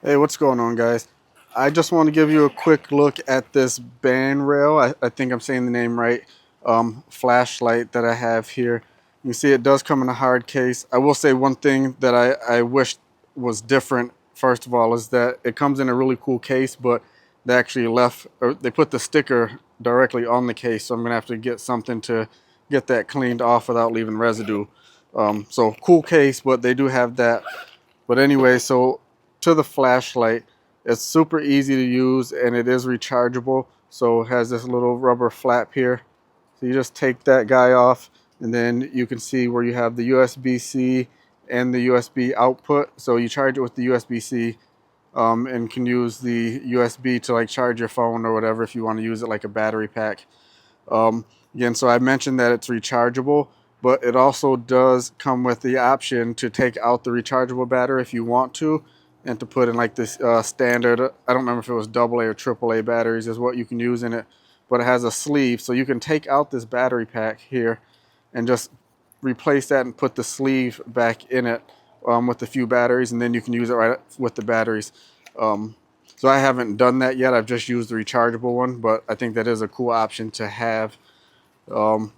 Hey, what's going on, guys? I just want to give you a quick look at this band rail. I think I'm saying the name right. Flashlight that I have here. You can see it does come in a hard case. I will say one thing that I wish was different, first of all, is that it comes in a really cool case, but they actually they put the sticker directly on the case, so I'm going to have to get something to get that cleaned off without leaving residue. So cool case, but they do have that. But anyway, so to the flashlight, it's super easy to use and it is rechargeable. So it has this little rubber flap here. So you just take that guy off and then you can see where you have the USB-C and the USB output. So you charge it with the USB-C and can use the USB to like charge your phone or whatever if you want to use it like a battery pack. Again, so I mentioned that it's rechargeable, but it also does come with the option to take out the rechargeable battery if you want to, and to put in like this standard, I don't remember if it was AA or AAA batteries is what you can use in it, but it has a sleeve. So you can take out this battery pack here and just replace that and put the sleeve back in it with a few batteries, and then you can use it right with the batteries. So I haven't done that yet. I've just used the rechargeable one, but I think that is a cool option to have. Um,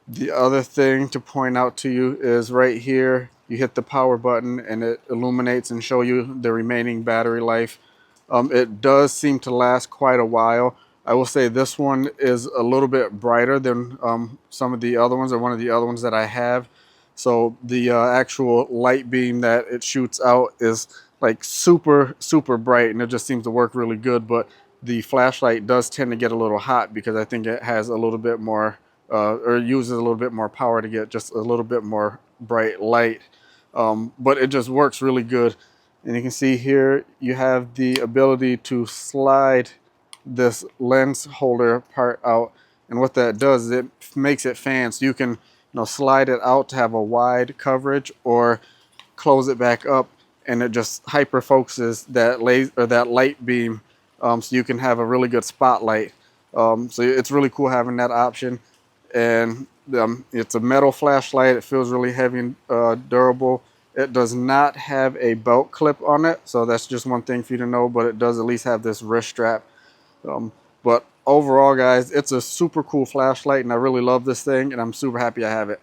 the other thing to point out to you is right here, you hit the power button and it illuminates and show you the remaining battery life. It does seem to last quite a while. I will say this one is a little bit brighter than some of the other ones, or one of the other ones that I have. So the actual light beam that it shoots out is like super bright, and it just seems to work really good. But the flashlight does tend to get a little hot because I think it has a little bit more or uses a little bit more power to get just a little bit more bright light. But it just works really good. And you can see here you have the ability to slide this lens holder part out, and what that does is it makes it fan, so you can slide it out to have a wide coverage, or close it back up and it just hyper focuses that laser or that light beam, so you can have a really good spotlight. So it's really cool having that option. And it's a metal flashlight. It feels really heavy and durable. It does not have a belt clip on it, so that's just one thing for you to know, but it does at least have this wrist strap. But overall, guys, it's a super cool flashlight, and I really love this thing, and I'm super happy I have it.